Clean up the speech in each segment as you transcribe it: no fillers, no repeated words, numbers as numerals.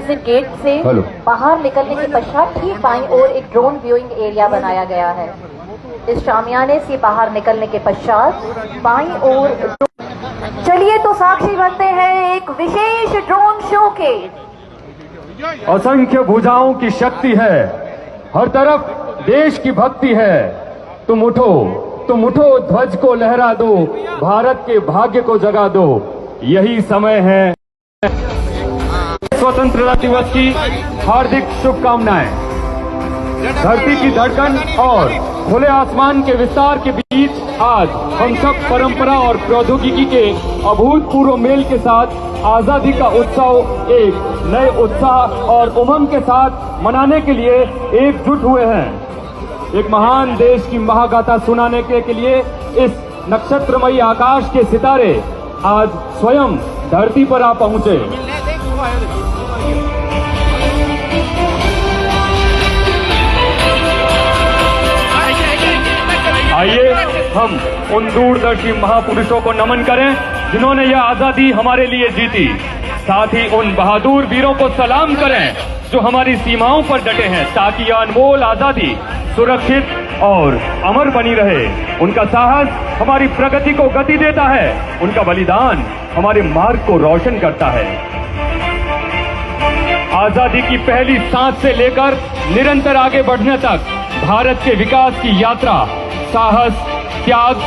Exit gate से बाहर निकलने के पश्चात ठीक बाईं ओर एक ड्रोन व्यूइंग एरिया बनाया गया है। इस शामियाने से बाहर निकलने के पश्चात बाईं ओर चलिए तो साक्षी बनते हैं एक विशेष ड्रोन शो के। असंख्य भुजाओं की शक्ति है, हर तरफ देश की भक्ति है। तुम उठो ध्वज को लहरा दो, भारत के भाग्य को जगा दो। यही समय है। स्वतंत्रता दिवस की हार्दिक शुभकामनाएं। धरती की धड़कन और खुले आसमान के विस्तार के बीच आज हम सब परंपरा और प्रौद्योगिकी के अभूतपूर्व मेल के साथ आजादी का उत्सव एक नए उत्साह और उमंग के साथ मनाने के लिए एकजुट हुए हैं। एक महान देश की महागाथा सुनाने के लिए इस नक्षत्रमयी आकाश के सितारे आज स्वयं धरती पर आ पहुंचे। आइए हम उन दूरदर्शी महापुरुषों को नमन करें जिन्होंने यह आजादी हमारे लिए जीती। साथ ही उन बहादुर वीरों को सलाम करें जो हमारी सीमाओं पर डटे हैं ताकि यह अनमोल आजादी सुरक्षित और अमर बनी रहे। उनका साहस हमारी प्रगति को गति देता है, उनका बलिदान हमारे मार्ग को रोशन करता है। आजादी की पहली सांस से लेकर निरंतर आगे बढ़ने तक भारत के विकास की यात्रा साहस, त्याग,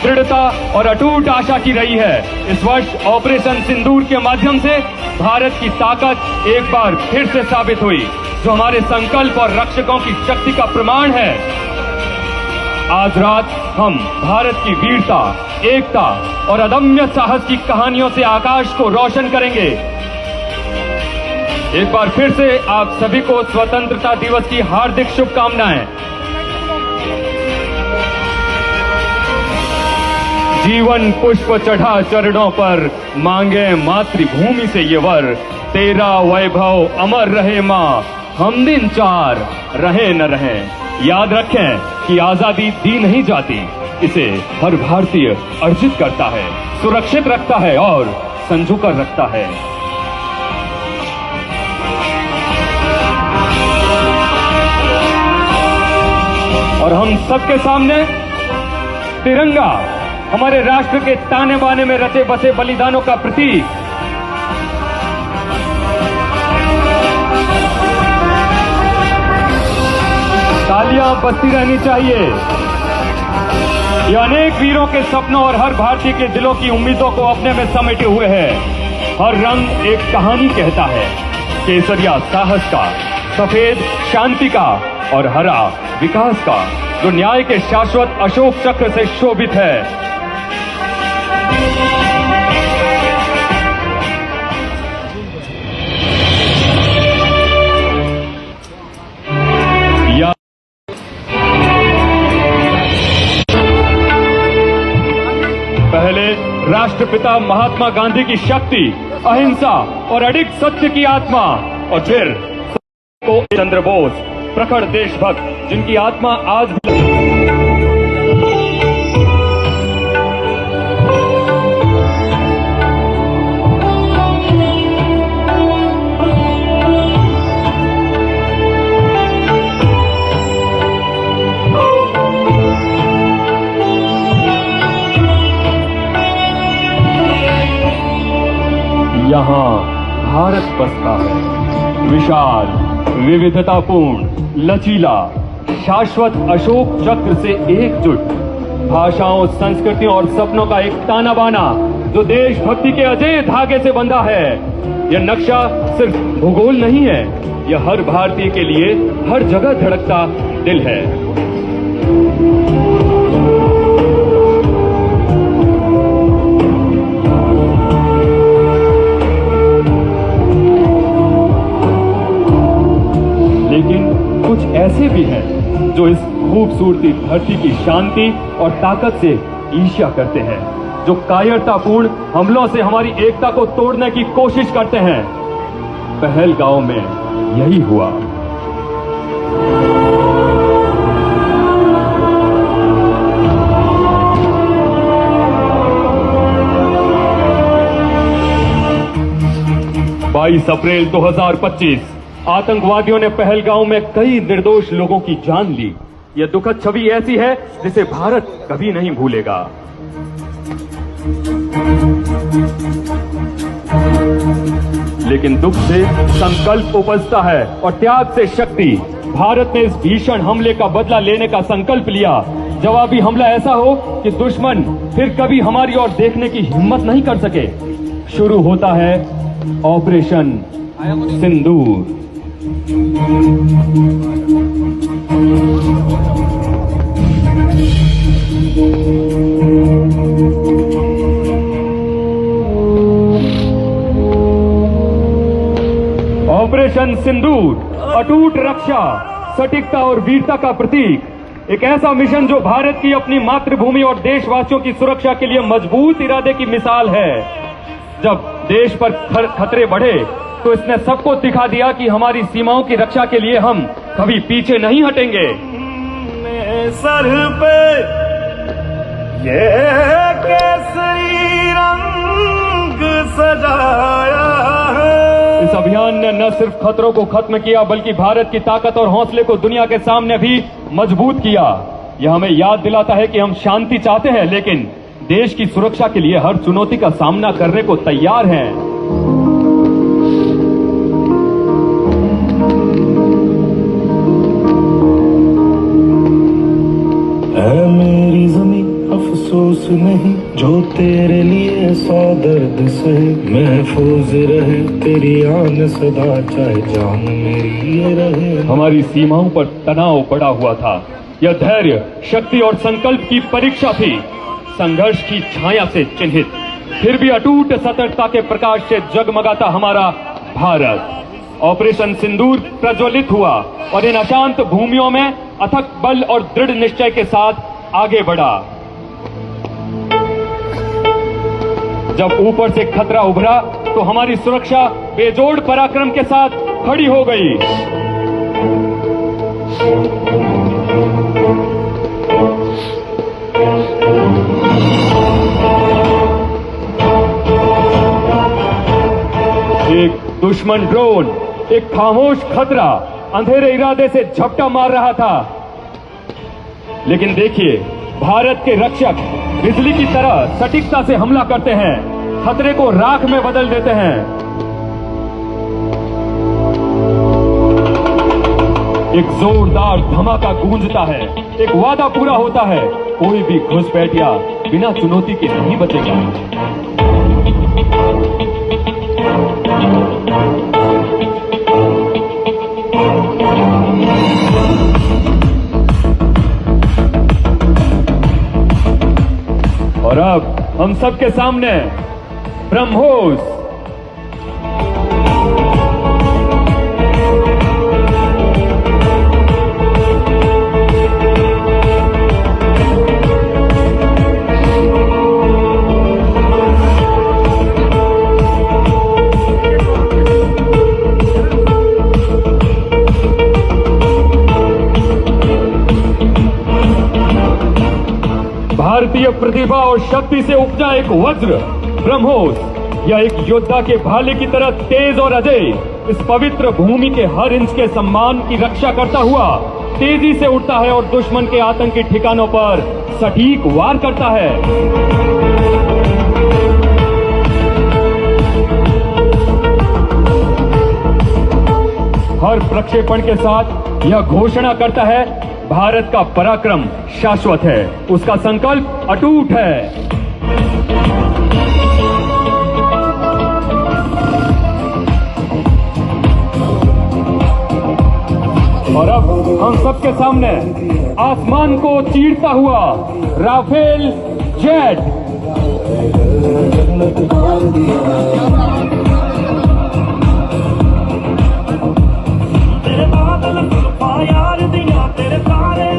दृढ़ता और अटूट आशा की रही है। इस वर्ष ऑपरेशन सिंदूर के माध्यम से भारत की ताकत एक बार फिर से साबित हुई, जो हमारे संकल्प और रक्षकों की शक्ति का प्रमाण है। आज रात हम भारत की वीरता, एकता और अदम्य साहस की कहानियों से आकाश को रोशन करेंगे। एक बार फिर से आप सभी को स्वतंत्रता दिवस की हार्दिक शुभकामनाएं। जीवन पुष्प चढ़ा चरणों पर, मांगे मातृभूमि से ये वर। तेरा वैभव अमर रहे माँ, हम दिन चार रहे न रहे। याद रखें कि आजादी दी नहीं जाती, इसे हर भारतीय अर्जित करता है, सुरक्षित रखता है और संजो कर रखता है। और हम सबके सामने तिरंगा, हमारे राष्ट्र के ताने बाने में रचे बसे बलिदानों का प्रतीक। तालियां बजती रहनी चाहिए। ये अनेक वीरों के सपनों और हर भारतीय के दिलों की उम्मीदों को अपने में समेटे हुए है। हर रंग एक कहानी कहता है। केसरिया साहस का, सफेद शांति का और हरा विकास का, जो न्याय के शाश्वत अशोक चक्र से शोभित है। पहले राष्ट्रपिता महात्मा गांधी की शक्ति, अहिंसा और अडिग सत्य की आत्मा, और फिर चंद्र बोस, प्रखर देशभक्त जिनकी आत्मा आज भी यहाँ भारत बसता है। विशाल, विविधतापूर्ण, लचीला, शाश्वत अशोक चक्र से एकजुट, भाषाओं, संस्कृतियों और सपनों का एक ताना बाना जो देशभक्ति के अजय धागे से बंधा है। यह नक्शा सिर्फ भूगोल नहीं है, यह हर भारतीय के लिए हर जगह धड़कता दिल है। कुछ ऐसे भी हैं जो इस खूबसूरती धरती की शांति और ताकत से ईर्ष्या करते हैं, जो कायरतापूर्ण हमलों से हमारी एकता को तोड़ने की कोशिश करते हैं। पहलगांव में यही हुआ। 22 अप्रैल 2025 आतंकवादियों ने पहलगांव में कई निर्दोष लोगों की जान ली। यह दुखद छवि ऐसी है जिसे भारत कभी नहीं भूलेगा। लेकिन दुख से संकल्प उपजता है और त्याग से शक्ति। भारत ने इस भीषण हमले का बदला लेने का संकल्प लिया। जवाबी हमला ऐसा हो कि दुश्मन फिर कभी हमारी ओर देखने की हिम्मत नहीं कर सके। शुरू होता है ऑपरेशन सिंदूर। ऑपरेशन सिंदूर अटूट रक्षा, सटीकता और वीरता का प्रतीक। एक ऐसा मिशन जो भारत की अपनी मातृभूमि और देशवासियों की सुरक्षा के लिए मजबूत इरादे की मिसाल है। जब देश पर खतरे बढ़े तो इसने सबको दिखा दिया कि हमारी सीमाओं की रक्षा के लिए हम कभी पीछे नहीं हटेंगे। सर पे ये केसरी रंग सजाया है। इस अभियान ने न सिर्फ खतरों को खत्म किया बल्कि भारत की ताकत और हौसले को दुनिया के सामने भी मजबूत किया। यह हमें याद दिलाता है कि हम शांति चाहते हैं लेकिन देश की सुरक्षा के लिए हर चुनौती का सामना करने को तैयार हैं। ऐ मेरी ज़मीं अफसोस नहीं जो तेरे लिए सौ दर्द सहे। महफूज रहे तेरी आन सदा चाहे जान मेरी ये रहे। हमारी सीमाओं पर तनाव बढ़ा हुआ था। यह धैर्य, शक्ति और संकल्प की परीक्षा थी। संघर्ष की छाया से चिन्हित फिर भी अटूट सतर्कता के प्रकाश से जगमगाता हमारा भारत। ऑपरेशन सिंदूर प्रज्वलित हुआ और इन अशांत भूमियों में अथक बल और दृढ़ निश्चय के साथ आगे बढ़ा। जब ऊपर से खतरा उभरा तो हमारी सुरक्षा बेजोड़ पराक्रम के साथ खड़ी हो गई। एक दुश्मन ड्रोन, एक खामोश खतरा अंधेरे इरादे से झपटा मार रहा था। लेकिन देखिए, भारत के रक्षक बिजली की तरह सटीकता से हमला करते हैं, खतरे को राख में बदल देते हैं। एक जोरदार धमाका गूंजता है, एक वादा पूरा होता है। कोई भी घुसपैठिया बिना चुनौती के नहीं बचेगा। और अब हम सबके सामने ब्रह्मोस। भारतीय प्रतिभा और शक्ति से उपजा एक वज्र ब्रह्मोस। यह एक योद्धा के भाले की तरह तेज और अजय इस पवित्र भूमि के हर इंच के सम्मान की रक्षा करता हुआ तेजी से उड़ता है और दुश्मन के आतंकी ठिकानों पर सटीक वार करता है। हर प्रक्षेपण के साथ यह घोषणा करता है, भारत का पराक्रम शाश्वत है, उसका संकल्प अटूट है। और अब हम सबके सामने आसमान को चीरता हुआ राफेल जेट।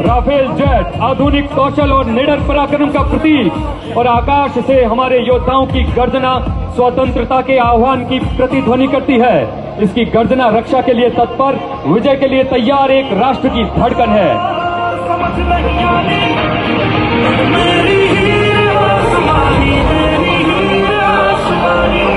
राफेल जेट आधुनिक कौशल और निडर पराक्रम का प्रतीक और आकाश से हमारे योद्धाओं की गर्जना स्वतंत्रता के आह्वान की प्रतिध्वनि करती है। इसकी गर्जना रक्षा के लिए तत्पर, विजय के लिए तैयार एक राष्ट्र की धड़कन है। समझ नहीं आती मेरी हीर आसमानी, मेरी हीर आसमानी।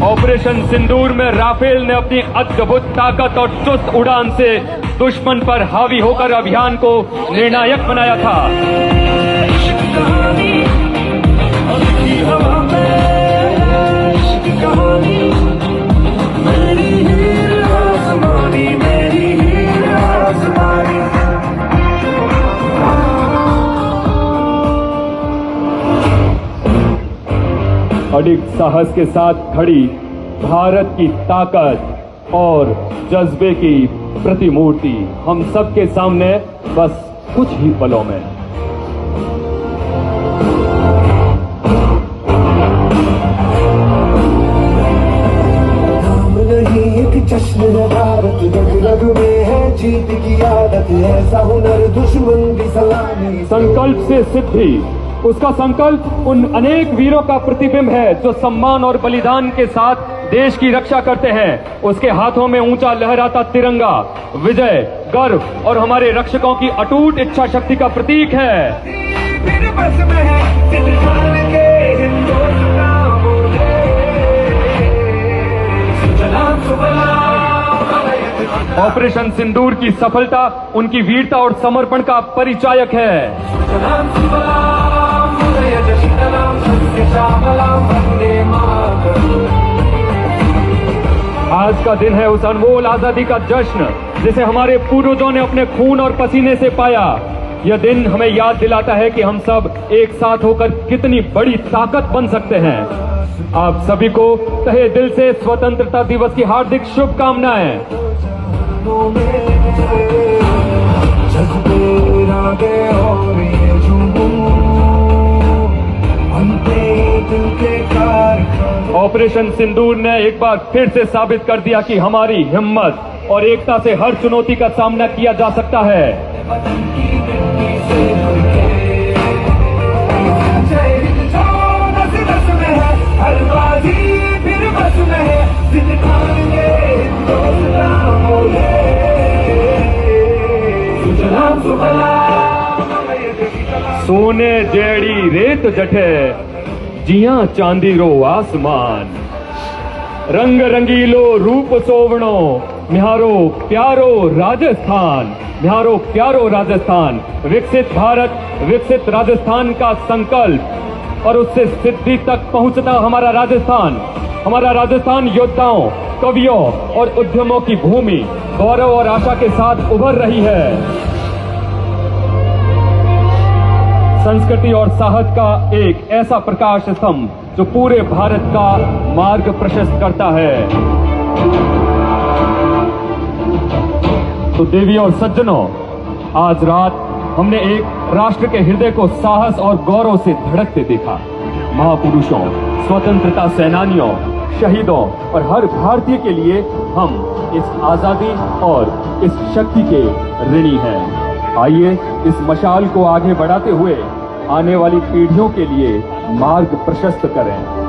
ऑपरेशन सिंदूर में राफेल ने अपनी अद्भुत ताकत और चुस्त उड़ान से दुश्मन पर हावी होकर अभियान को निर्णायक बनाया था। अडिग साहस के साथ खड़ी भारत की ताकत और जज्बे की प्रतिमूर्ति हम सबके सामने बस कुछ ही पलों में। नहीं एक जश्न है भारत, रग रग में है जीत की आदत, ऐसा हुनर दुश्मन की सलामी। संकल्प से सिद्धि, उसका संकल्प उन अनेक वीरों का प्रतिबिंब है जो सम्मान और बलिदान के साथ देश की रक्षा करते हैं। उसके हाथों में ऊंचा लहराता तिरंगा विजय, गर्व और हमारे रक्षकों की अटूट इच्छा शक्ति का प्रतीक है। ऑपरेशन सिंदूर की सफलता उनकी वीरता और समर्पण का परिचायक है। आज का दिन है उस अनमोल आजादी का जश्न जिसे हमारे पूर्वजों ने अपने खून और पसीने से पाया। यह दिन हमें याद दिलाता है कि हम सब एक साथ होकर कितनी बड़ी ताकत बन सकते हैं। आप सभी को तहे दिल से स्वतंत्रता दिवस की हार्दिक शुभकामनाएं। ऑपरेशन सिंदूर ने एक बार फिर से साबित कर दिया कि हमारी हिम्मत और एकता से हर चुनौती का सामना किया जा सकता है। सोने जेड़ी रेत जठे जिया चांदी रो आसमान, रंग रंगीलो रूप सोवणो म्यारो प्यारो राजस्थान, म्यारो प्यारो राजस्थान। विकसित भारत विकसित राजस्थान का संकल्प और उससे सिद्धि तक पहुंचता हमारा राजस्थान योद्धाओं, कवियों और उद्यमों की भूमि गौरव और आशा के साथ उभर रही है। संस्कृति और साहस का एक ऐसा प्रकाश स्तंभ जो पूरे भारत का मार्ग प्रशस्त करता है। तो देवी और सज्जनों, आज रात हमने एक राष्ट्र के हृदय को साहस और गौरव से धड़कते देखा। महापुरुषों, स्वतंत्रता सेनानियों, शहीदों और हर भारतीय के लिए हम इस आजादी और इस शक्ति के ऋणी हैं। आइए इस मशाल को आगे बढ़ाते हुए आने वाली पीढ़ियों के लिए मार्ग प्रशस्त करें।